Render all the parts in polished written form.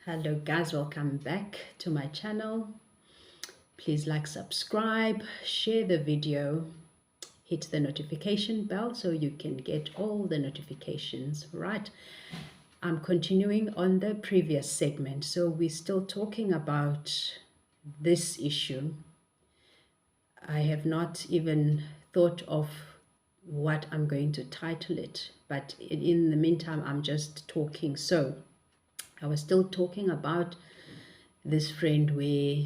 Hello guys, welcome back to my channel. Please like, subscribe, share the video, hit the notification bell so you can get all the notifications. Right, I'm continuing on the previous segment, so we're still talking about this issue. I have not even thought of what I'm going to title it, but in the meantime I'm just talking. So I was still talking about this friend where,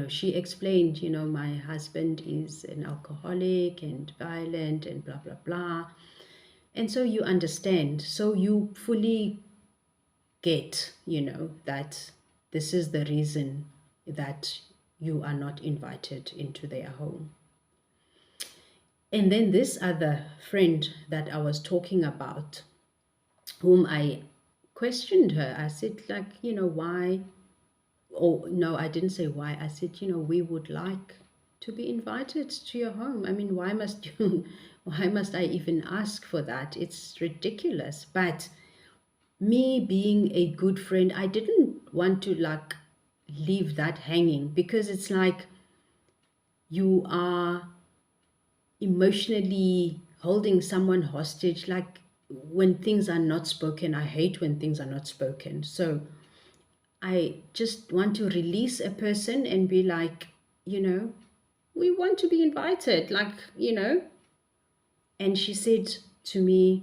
she explained, my husband is an alcoholic and violent and blah, blah, blah. And so you understand, so you fully get, that this is the reason that you are not invited into their home. And then this other friend that I was talking about, whom I questioned her, I said, why? Oh, no, I didn't say why. I said, we would like to be invited to your home. I mean, why must you, why must I even ask for that? It's ridiculous. But me being a good friend, I didn't want to leave that hanging, because it's like you are emotionally holding someone hostage, like when things are not spoken. I hate when things are not spoken. So I just want to release a person and be like, we want to be invited, And she said to me,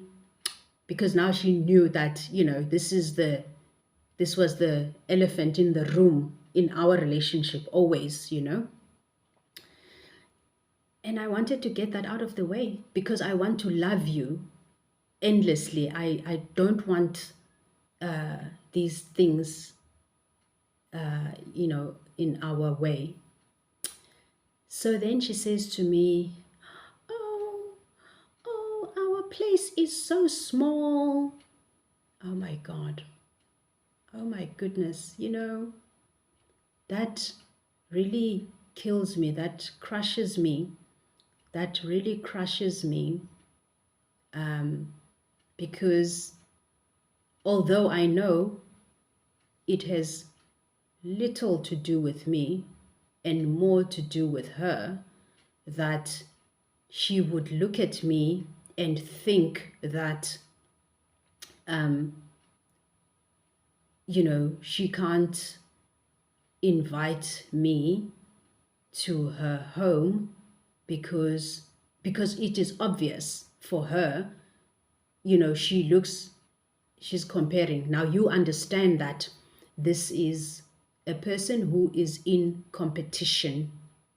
because now she knew that, this was the elephant in the room in our relationship always, And I wanted to get that out of the way, because I want to love you endlessly. I don't want these things, in our way. So then she says to me, oh, our place is so small. Oh my God. Oh my goodness. That really kills me. That crushes me. That really crushes me. Because although I know it has little to do with me and more to do with her, that she would look at me and think that, she can't invite me to her home because it is obvious for her. She's comparing. Now you understand that this is a person who is in competition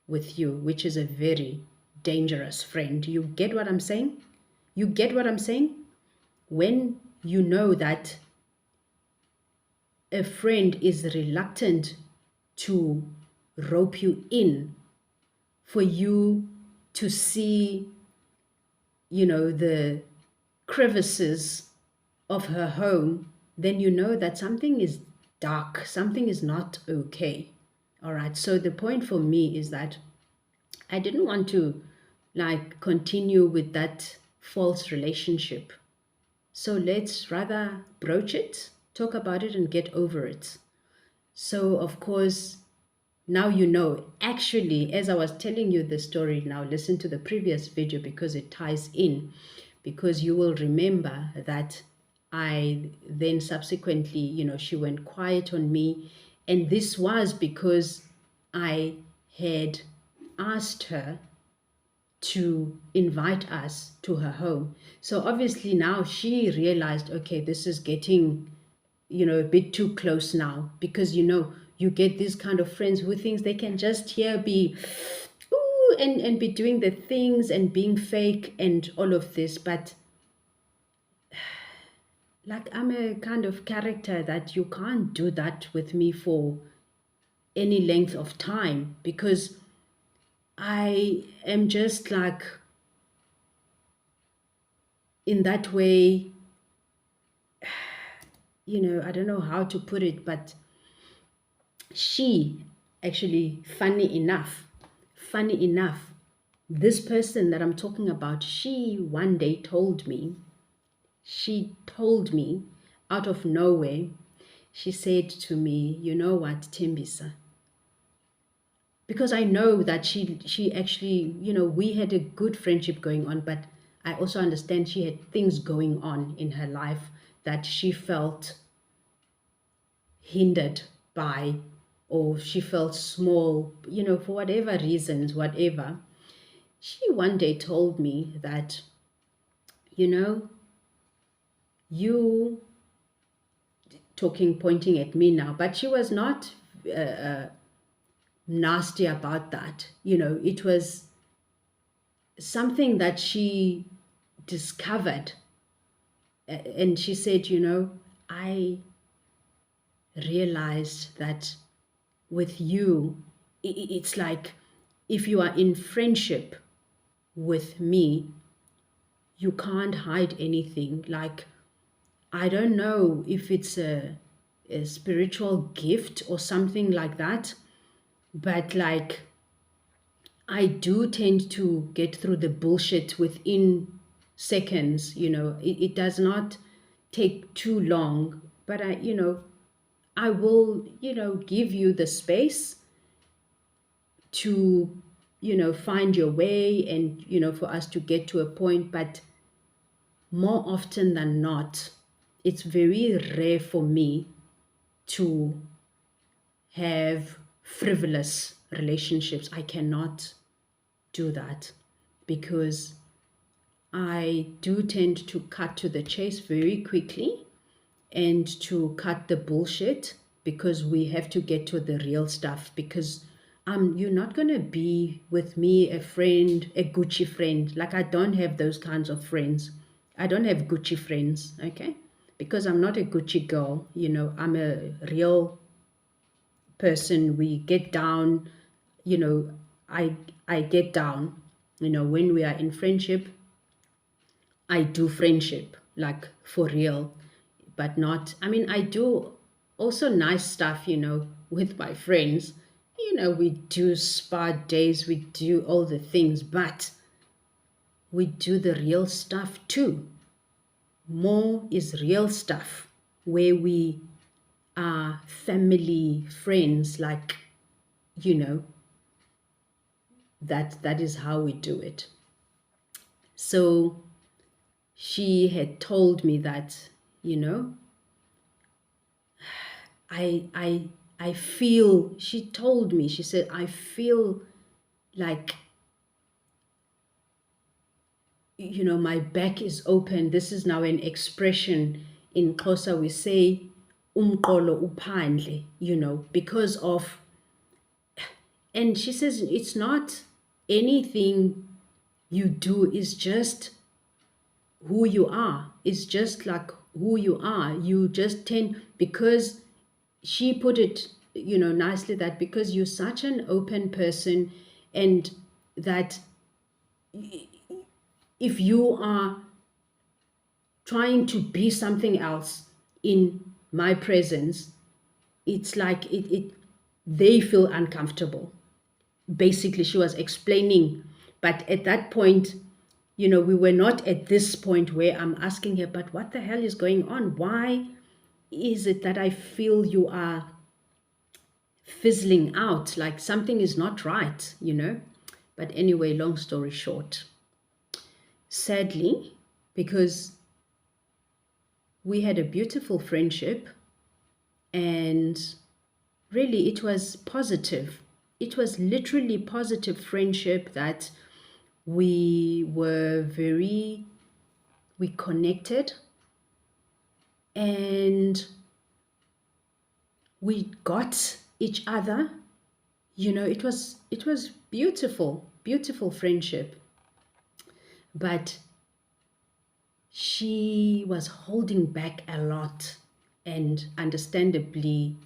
with you, which is a very dangerous friend. You get what I'm saying? You get what I'm saying? When you know that a friend is reluctant to rope you in, for you to see, the crevices of her home, then you know that something is dark, something is not okay. All right. So the point for me is that I didn't want to continue with that false relationship. So let's rather broach it, talk about it, and get over it. So, of course, now actually, as I was telling you the story, now listen to the previous video because it ties in, because you will remember that I then subsequently, she went quiet on me. And this was because I had asked her to invite us to her home. So obviously now she realized, okay, this is getting, a bit too close now, because, you get these kind of friends who thinks they can just here be, ooh, and be doing the things and being fake and all of this. But I'm a kind of character that you can't do that with me for any length of time, because I am just in that way, I don't know how to put it, but she actually, funny enough, this person that I'm talking about, she one day told me she told me out of nowhere, she said to me, you know what, Tembisa, because I know that she actually, we had a good friendship going on, but I also understand she had things going on in her life that she felt hindered by, or she felt small, for whatever reasons, whatever. She one day told me that, you know, you talking, pointing at me now, but she was not nasty about that. It was something that she discovered. And she said, I realized that with you, it's like if you are in friendship with me, you can't hide anything. Like, I don't know if it's a spiritual gift or something like that, but like, I do tend to get through the bullshit within seconds. It does not take too long, but I will, give you the space to, find your way and, for us to get to a point. But more often than not, it's very rare for me to have frivolous relationships. I cannot do that because I do tend to cut to the chase very quickly and to cut the bullshit, because we have to get to the real stuff. Because you're not going to be with me a friend, a Gucci friend. Like, I don't have those kinds of friends. I don't have Gucci friends, okay? Because I'm not a Gucci girl. I'm a real person. We get down, you know I get down. When we are in friendship, I do friendship, like, for real. But not, I mean, I do also nice stuff, with my friends. We do spa days, we do all the things, but we do the real stuff too. More is real stuff, where we are family, friends, like, you know that is how we do it. So she had told me that, you know I feel, she told me, she said, I feel like, my back is open. This is now an expression in Xhosa. We say umqolo uphandle, because of, and she says it's not anything you do, is just who you are. It's just like who you are. You just tend, because she put it, nicely, that because you're such an open person, and that if you are trying to be something else in my presence, it's like they feel uncomfortable. Basically, she was explaining, but at that point, we were not at this point where I'm asking her, but what the hell is going on? Why is it that I feel you are fizzling out, like something is not right? But anyway, long story short, sadly, because we had a beautiful friendship, and really it was positive. It was literally positive friendship, that we connected, and we got each other. It was beautiful, beautiful friendship. But she was holding back a lot, and understandably,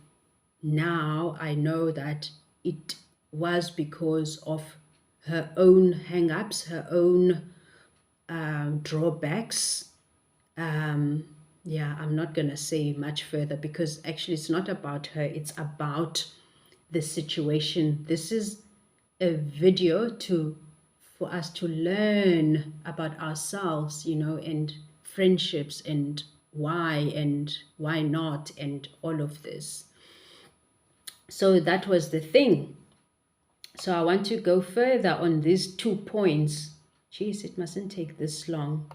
now I know that it was because of her own hang-ups, her own drawbacks. Yeah, I'm not going to say much further, because actually it's not about her, it's about the situation. This is a video for us to learn about ourselves, and friendships and why not and all of this. So that was the thing. So I want to go further on these 2 points. Geez, it mustn't take this long.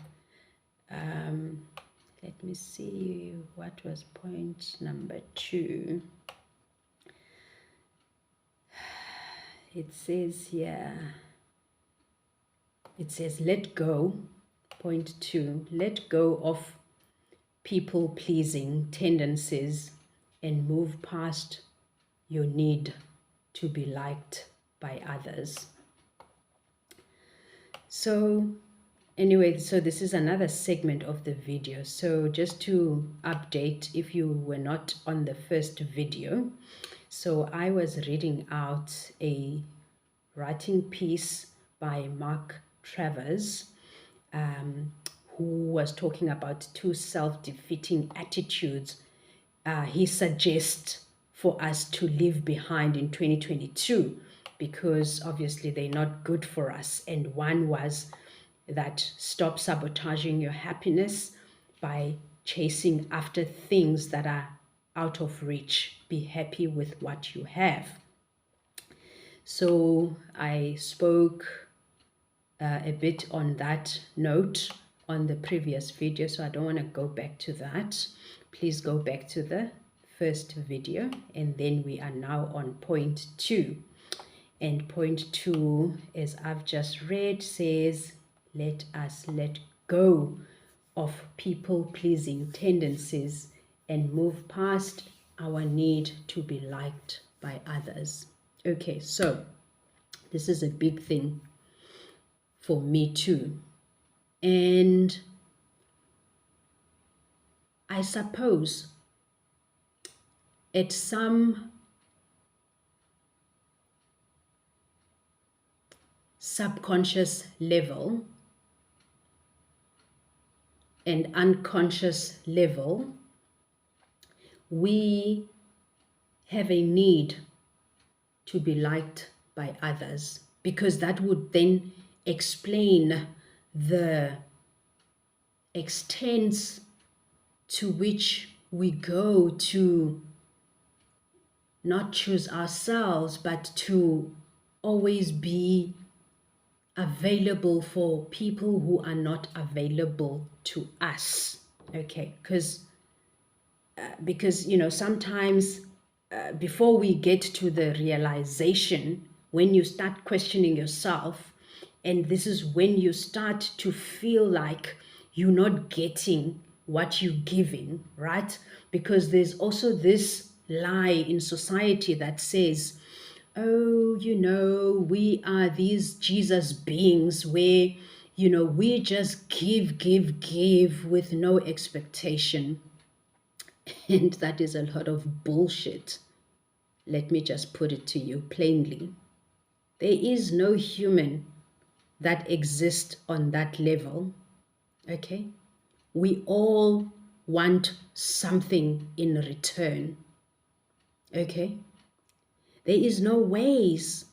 Let me see, what was point number 2? It says here, it says let go. Point 2, let go of people-pleasing tendencies and move past your need to be liked by others. So anyway, so this is another segment of the video. So just to update, if you were not on the first video, so I was reading out a writing piece by Mark Travers, who was talking about 2 self-defeating attitudes he suggests for us to leave behind in 2022, because obviously they're not good for us. And one was that stop sabotaging your happiness by chasing after things that are out of reach. Be happy with what you have. So I spoke a bit on that note on the previous video, so I don't want to go back to that. Please go back to the first video, and then we are now on point 2. And point 2, as I've just read, says let us let go of people-pleasing tendencies and move past our need to be liked by others. Okay, so this is a big thing for me too. And I suppose at some subconscious level and unconscious level, we have a need to be liked by others, because that would then explain the extent to which we go to not choose ourselves, but to always be available for people who are not available to us. Okay, because you know, sometimes before we get to the realization, when you start questioning yourself, and this is when you start to feel like you're not getting what you're giving, right? Because there's also this lie in society that says, oh, you know, we are these Jesus beings where, you know, we just give with no expectation. And that is a lot of bullshit. Let me just put it to you plainly. There is no human that exists on that level, okay? We all want something in return, okay? There is no ways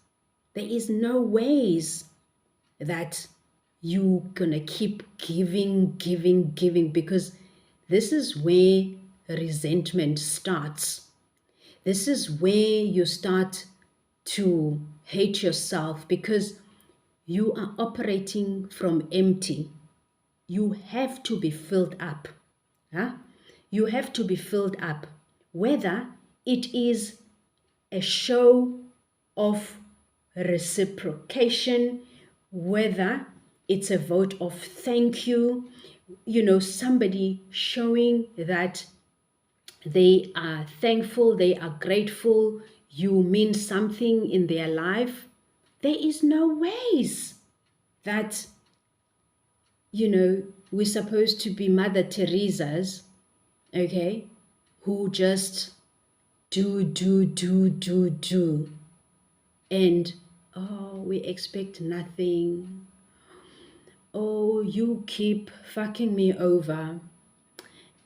that you gonna keep giving, because this is where resentment starts. This is where you start to hate yourself, because you are operating from empty. You have to be filled up. Huh? You have to be filled up, whether it is a show of reciprocation, whether it's a vote of thank you, you know, somebody showing that they are thankful, they are grateful, you mean something in their life. There is no ways that, you know, we're supposed to be Mother Teresa's, okay, who just do, and oh, we expect nothing. Oh, you keep fucking me over,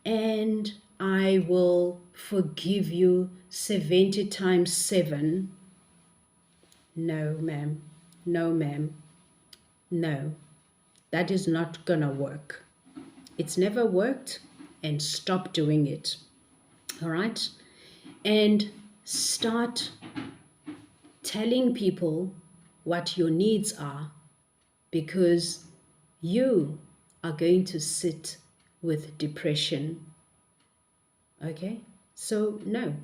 and I will forgive you 70 times 7. No, ma'am. No, ma'am. No, that is not gonna work. it's never worked, and stop doing it. All right? And start telling people what your needs are, because you are going to sit with depression. Okay? So, no.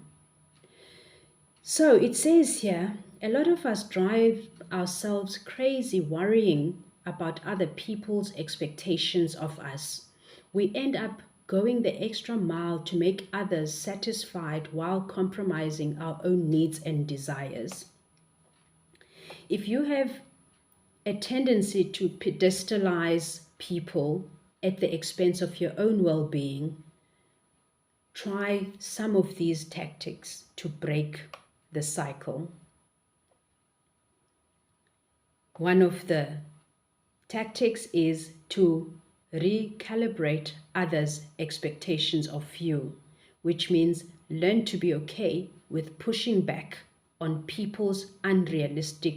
So it says here, a lot of us drive ourselves crazy worrying about other people's expectations of us. We end up going the extra mile to make others satisfied while compromising our own needs and desires. If you have a tendency to pedestalize people at the expense of your own well being, try some of these tactics to break the cycle. One of the tactics is to recalibrate others' expectations of you, which means learn to be okay with pushing back on people's unrealistic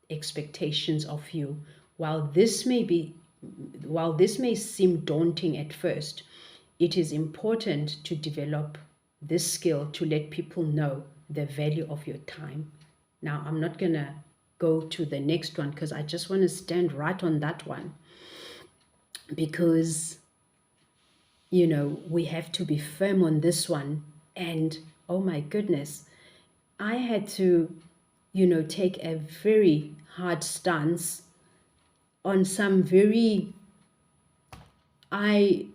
expectations of you. While this may be while this may seem daunting at first, it is important to develop this skill to let people know the value of your time. Now, I'm not going to go to the next one because I just want to stand right on that one, because we have to be firm on this one. And oh my goodness, I had to take a very hard stance on some very, I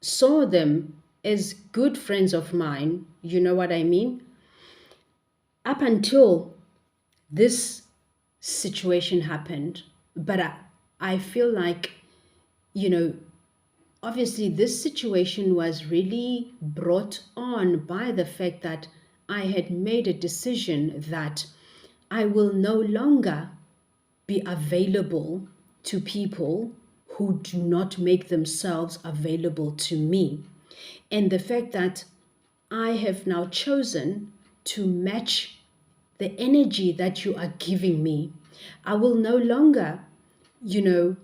saw them as good friends of mine, you know what I mean? Up until this situation happened. But I feel like, you know, obviously this situation was really brought on by the fact that I had made a decision that I will no longer be available to people who do not make themselves available to me. And the fact that I have now chosen to match the energy that you are giving me. I will no longer, you know,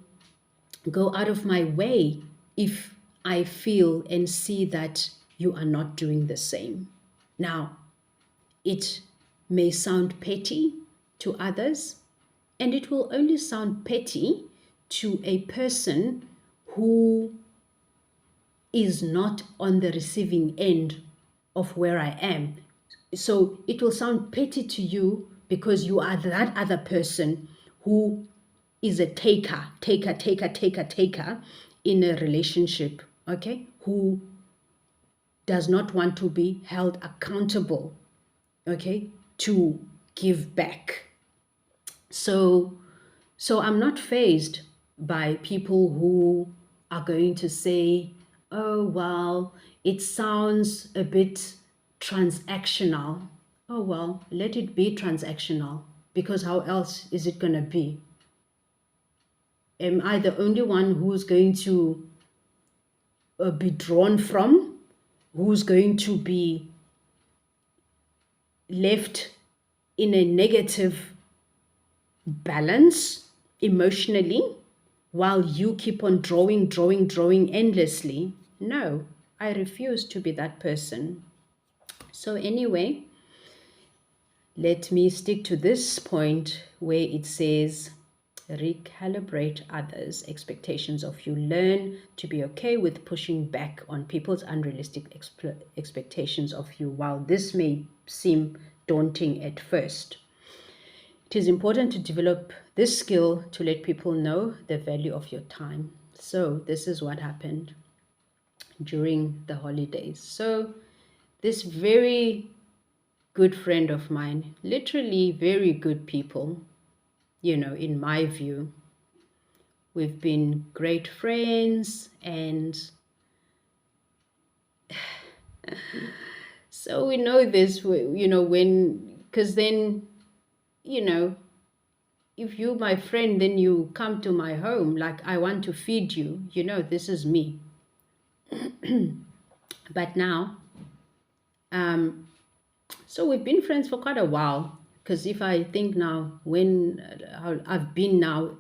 go out of my way if I feel and see that you are not doing the same. Now, it may sound petty to others, and it will only sound petty to a person who is not on the receiving end of where I am. So it will sound petty to you because you are that other person who is a taker in a relationship, okay? Who does not want to be held accountable, okay, to give back. So I'm not fazed by people who are going to say, oh, well, it sounds a bit transactional. Oh, well, let it be transactional, because how else is it going to be? Am I the only one who's going to be drawn from, who's going to be left in a negative balance emotionally while you keep on drawing endlessly? No, I refuse to be that person. So anyway, let me stick to this point where it says recalibrate others' expectations of you. Learn to be okay with pushing back on people's unrealistic expectations of you. While this may seem daunting at first, it is important to develop this skill to let people know the value of your time. So this is what happened during the holidays. So this very good friend of mine, literally very good people, in my view, we've been great friends. And so we know this, because then, if you my friend, then you come to my home, like I want to feed you, this is me. But now, so we've been friends for quite a while, because if I think now, when I've been now,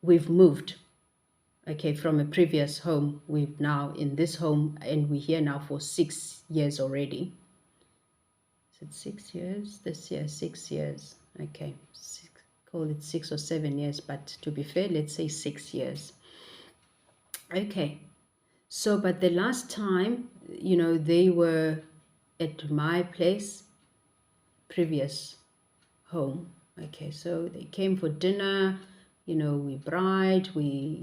we've moved, Okay, from a previous home. We've now in this home, and we're here now for 6 years already. Is it 6 years? This year, 6 years. Okay, call it 6 or 7 years, but to be fair, let's say 6 years. Okay, so but the last time, they were at my place, previous home. Okay, so they came for dinner, we bride, we,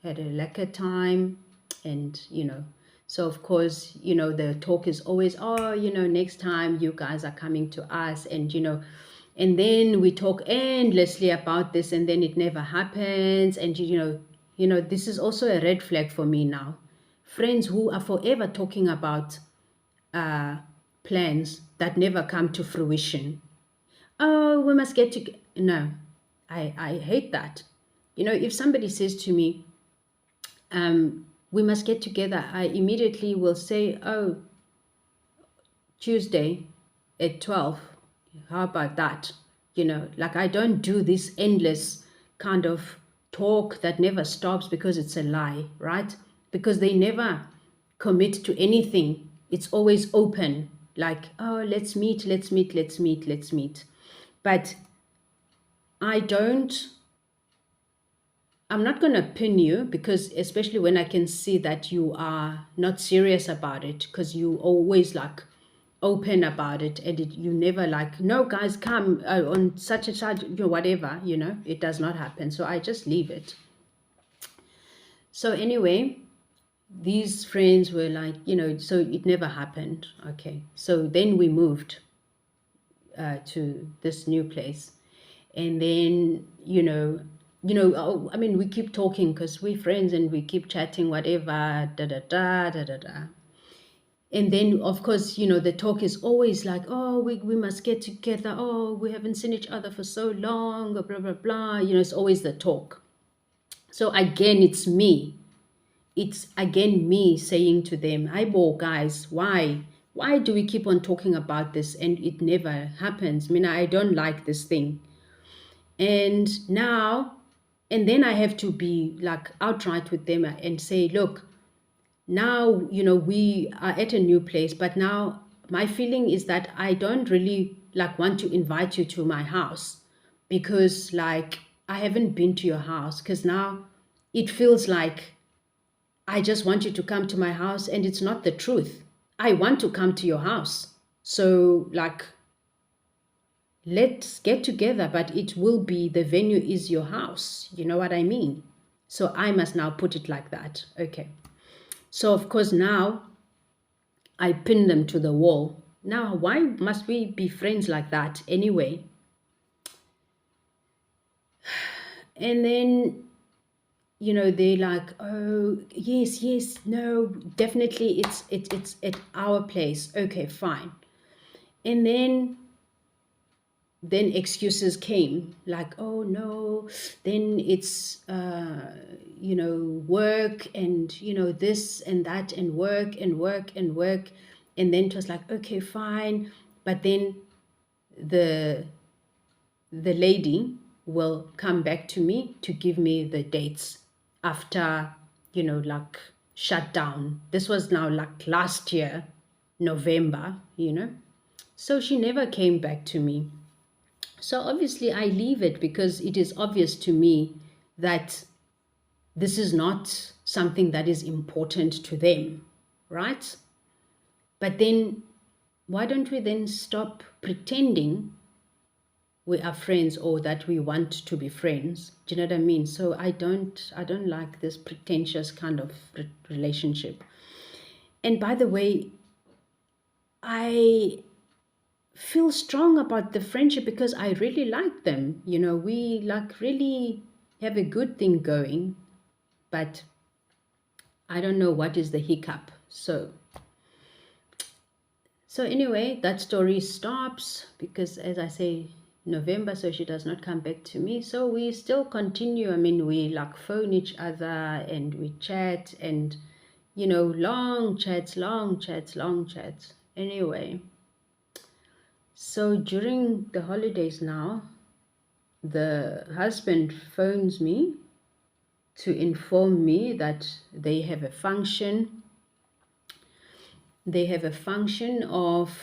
had a lekker time, and, so of course, the talk is always, oh, next time you guys are coming to us, and, and then we talk endlessly about this, and then it never happens, and, this is also a red flag for me now. Friends who are forever talking about plans that never come to fruition. Oh, we must get to. No, I hate that. If somebody says to me, we must get together, I immediately will say, oh, Tuesday at 12. How about that? Like I don't do this endless kind of talk that never stops because it's a lie, right? Because they never commit to anything. It's always open, like, oh, let's meet, let's meet, let's meet, let's meet. But I'm not going to pin you, because especially when I can see that you are not serious about it, because you always like open about it, and you never like, no guys, come on such and such, whatever, it does not happen. So I just leave it. So anyway, these friends were like, so it never happened. Okay, so then we moved to this new place, and then I mean, we keep talking because we're friends, and we keep chatting, whatever, da da da da da da. And then of course, the talk is always like, oh, we must get together, oh, we haven't seen each other for so long, blah blah blah, it's always the talk. So again, it's me saying to them, hi bo guys, why do we keep on talking about this and it never happens? I mean, I don't like this thing. And then I have to be like outright with them and say, look, now, we are at a new place, but now my feeling is that I don't really like want to invite you to my house, because like I haven't been to your house, because now it feels like I just want you to come to my house, and it's not the truth. I want to come to your house. So like, let's get together, but it will be, the venue is your house. You know what I mean? So I must now put it like that. Okay. So of course now I pin them to the wall. Now, why must we be friends like that anyway? And then, they're like, oh, yes, yes, no, definitely it's at our place. Okay, fine. And then excuses came, like, oh no, then it's work, and this and that, and work and work and work. And then it was like, okay, fine. But then the lady will come back to me to give me the dates after, like, shut down. This was now like last year, November. So she never came back to me. So obviously I leave it, because it is obvious to me that this is not something that is important to them, right? But then why don't we then stop pretending we are friends, or that we want to be friends? Do you know what I mean? So I don't like this pretentious kind of relationship. And by the way, I feel strong about the friendship because I really like them. We like really have a good thing going, but I don't know what is the hiccup. So anyway, that story stops, because as I say, November, so she does not come back to me. So we still continue. I mean, we like phone each other, and we chat, and long chats, long chats, long chats. Anyway, so during the holidays now, the husband phones me to inform me that they have a function. They have a function of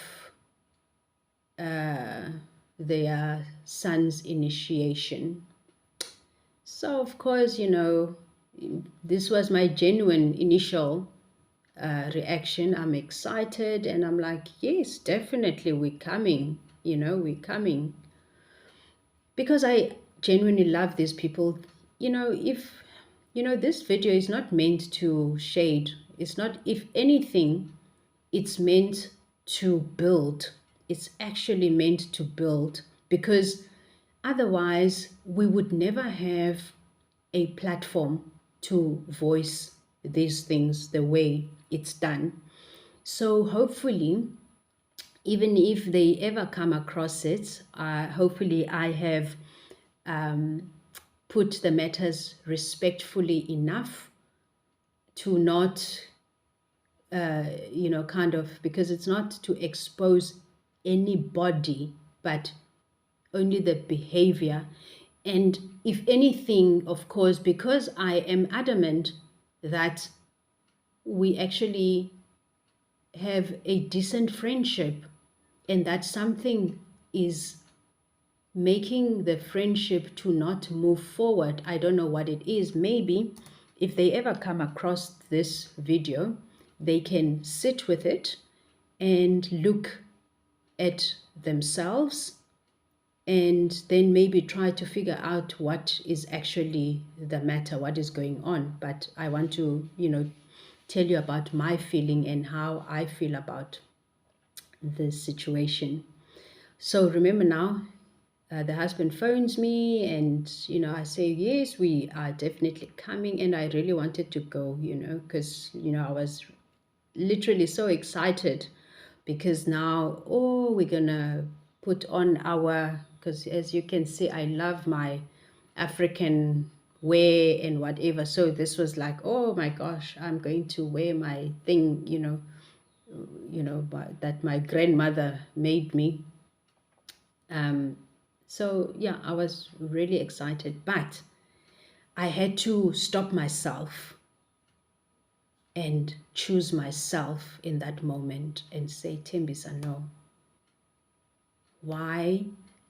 their son's initiation. So, of course, this was my genuine initial reaction. I'm excited and I'm like, yes, definitely, we're coming. We're coming. Because I genuinely love these people. If, this video is not meant to shade, it's not, if anything, it's meant to build. It's actually meant to build, because otherwise we would never have a platform to voice these things the way it's done. So hopefully, even if they ever come across it, hopefully I have put the matters respectfully enough to not, kind of, because it's not to expose anybody, but only the behavior. And if anything, of course, because I am adamant that we actually have a decent friendship and that something is making the friendship to not move forward. I don't know what it is. Maybe if they ever come across this video, they can sit with it and look at themselves and then maybe try to figure out what is actually the matter, what is going on. But I want to, tell you about my feeling and how I feel about this situation. So remember now, the husband phones me and, I say, yes, we are definitely coming. And I really wanted to go, because, I was literally so excited because now, oh, we're going to put on because as you can see, I love my African wear and whatever. So this was like, oh my gosh, I'm going to wear my thing, that my grandmother made me. So yeah, I was really excited, but I had to stop myself and choose myself in that moment and say, Tembisa, no. Why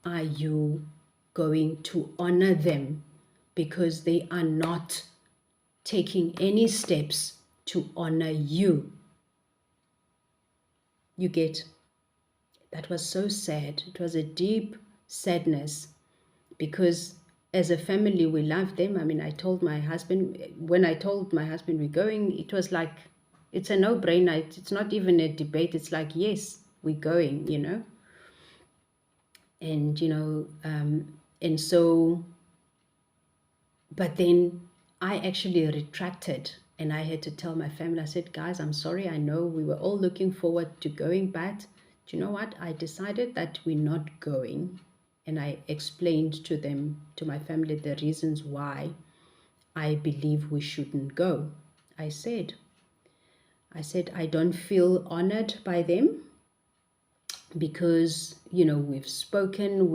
are you going to honor them? Because they are not taking any steps to honor you. You get, that was so sad. It was a deep sadness because as a family, we love them. I mean, I told my husband, when I told my husband we're going, it was like, it's a no-brainer. It's not even a debate. It's like, yes, we're going, And, and so, but then I actually retracted and I had to tell my family, I said, guys, I'm sorry. I know we were all looking forward to going, but do you know what? I decided that we're not going. And I explained to them, to my family, the reasons why I believe we shouldn't go. I said, I don't feel honored by them because, we've spoken,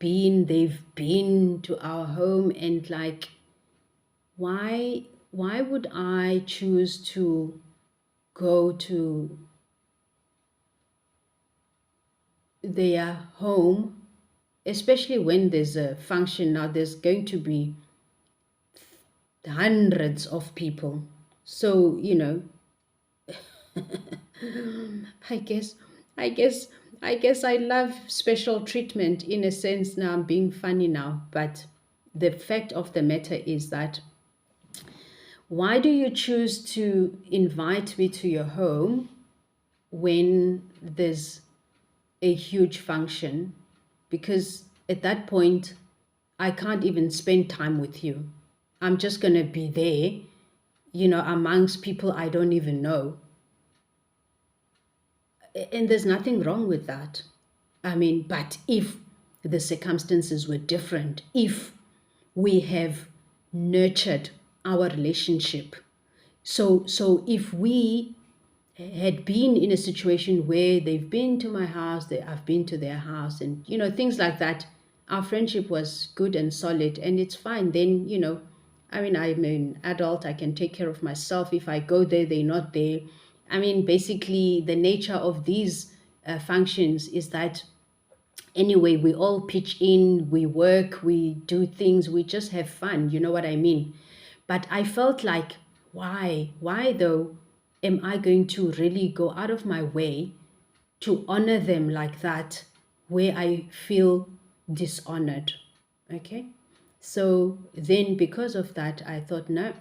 they've been to our home, and like, why would I choose to go to their home, especially when there's a function? Now there's going to be hundreds of people. So, I guess, I guess, I guess I love special treatment in a sense. Now I'm being funny now, but the fact of the matter is that why do you choose to invite me to your home when there's a huge function? Because at that point, I can't even spend time with you. I'm just going to be there, amongst people I don't even know. And there's nothing wrong with that. I mean, but if the circumstances were different, if we have nurtured our relationship, so if we had been in a situation where they've been to my house, I've been to their house, and things like that, our friendship was good and solid, and it's fine. Then I mean, I'm an adult, I can take care of myself. If I go there, they're not there. I mean, basically, the nature of these functions is that anyway, we all pitch in, we work, we do things, we just have fun. You know what I mean? But I felt like, why? Why though am I going to really go out of my way to honor them like that, where I feel dishonored? Okay. So then, because of that, I thought, no,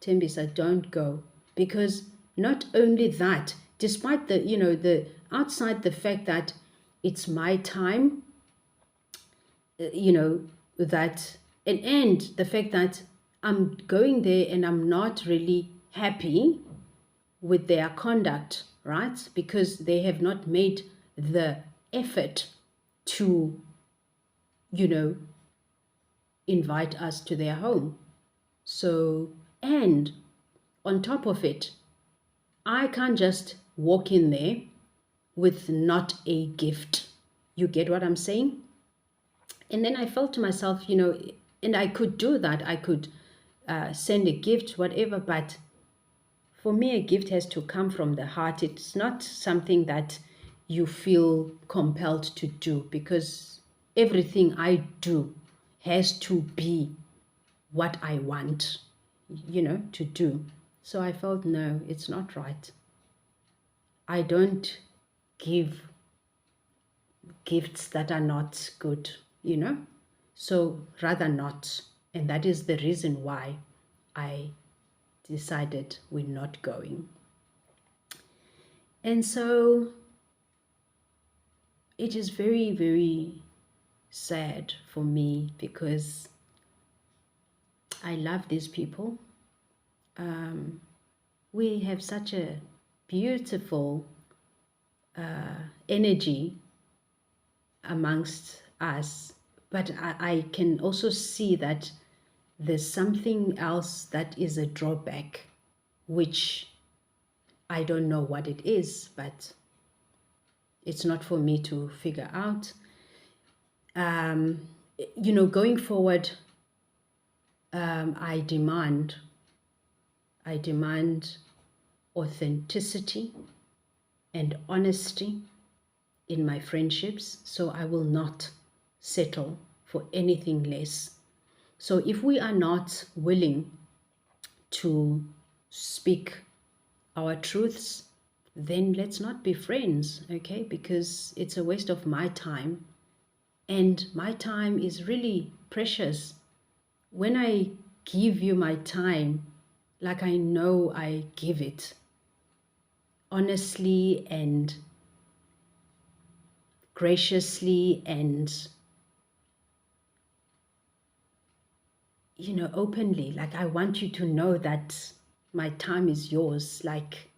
Tembisa, don't go. Because not only that, despite the, the outside the fact that it's my time, that, and the fact that I'm going there and I'm not really happy with their conduct, right? Because they have not made the effort to, you know, invite us to their home. So, and on top of it, I can't just walk in there with not a gift. You get what I'm saying? And then I felt to myself, and I could do that. I could send a gift, whatever, but for me, a gift has to come from the heart. It's not something that you feel compelled to do, because everything I do has to be what I want, to do. So I felt, no, it's not right. I don't give gifts that are not good, So rather not. And that is the reason why I decided we're not going. And so it is very, very sad for me, because I love these people. We have such a beautiful energy amongst us, but I can also see that there's something else that is a drawback, which I don't know what it is, but it's not for me to figure out. Going forward, I demand authenticity and honesty in my friendships, so I will not settle for anything less. So if we are not willing to speak our truths, then let's not be friends, okay? Because it's a waste of my time, and my time is really precious. When I give you my time, like I know I give it honestly and graciously and openly, like I want you to know that my time is yours. Like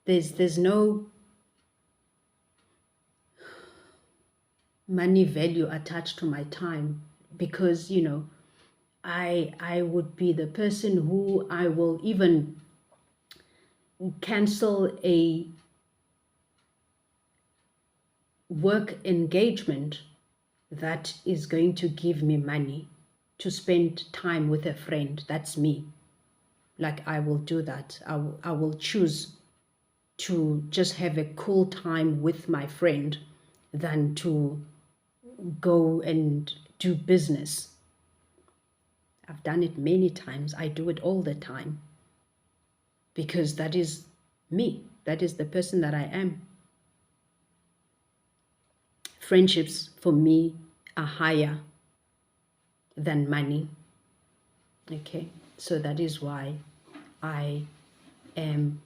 there's no money value attached to my time, because I would be the person who I will even cancel a work engagement that is going to give me money to spend time with a friend. That's me. Like I will do that. I will choose to just have a cool time with my friend than to go and do business. I've done it many times. I do it all the time, because that is me. That is the person that I am. Friendships for me are higher than money. Okay, so that is why I am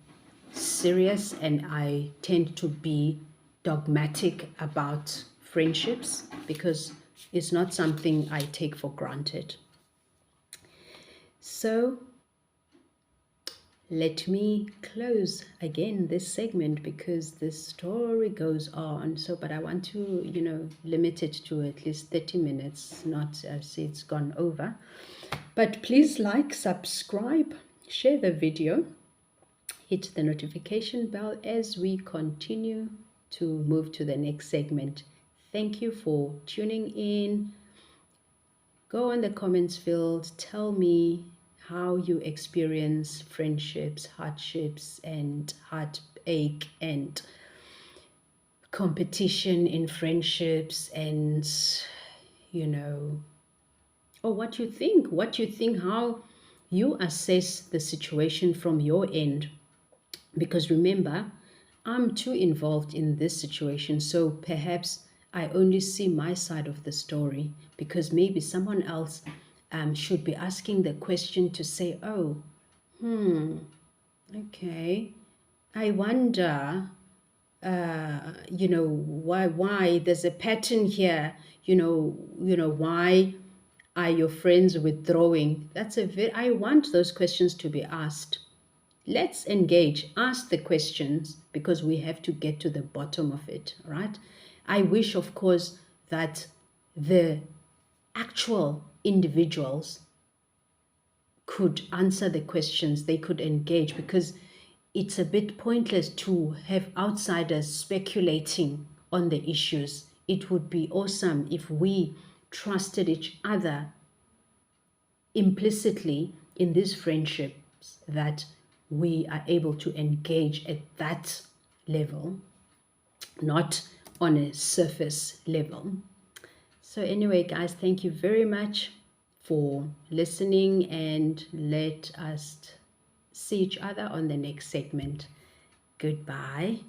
serious, and I tend to be dogmatic about friendships, because it's not something I take for granted. So let me close again this segment, because this story goes on. So, but I want to, limit it to at least 30 minutes, not as it's gone over. But please like, subscribe, share the video, hit the notification bell as we continue to move to the next segment. Thank you for tuning in. Go on the comments field, tell me how you experience friendships, hardships, and heartache, and competition in friendships, and you know, or what you think, how you assess the situation from your end. Because remember, I'm too involved in this situation, so perhaps I only see my side of the story, because maybe someone else should be asking the question to say, oh, okay, I wonder, why there's a pattern here, why are your friends withdrawing? I want those questions to be asked. Let's engage, ask the questions, because we have to get to the bottom of it, right? I wish, of course, that the actual individuals could answer the questions, they could engage, because it's a bit pointless to have outsiders speculating on the issues. It would be awesome if we trusted each other implicitly in these friendships, that we are able to engage at that level, not on a surface level. So, anyway, guys, thank you very much for listening, and let us see each other on the next segment. Goodbye.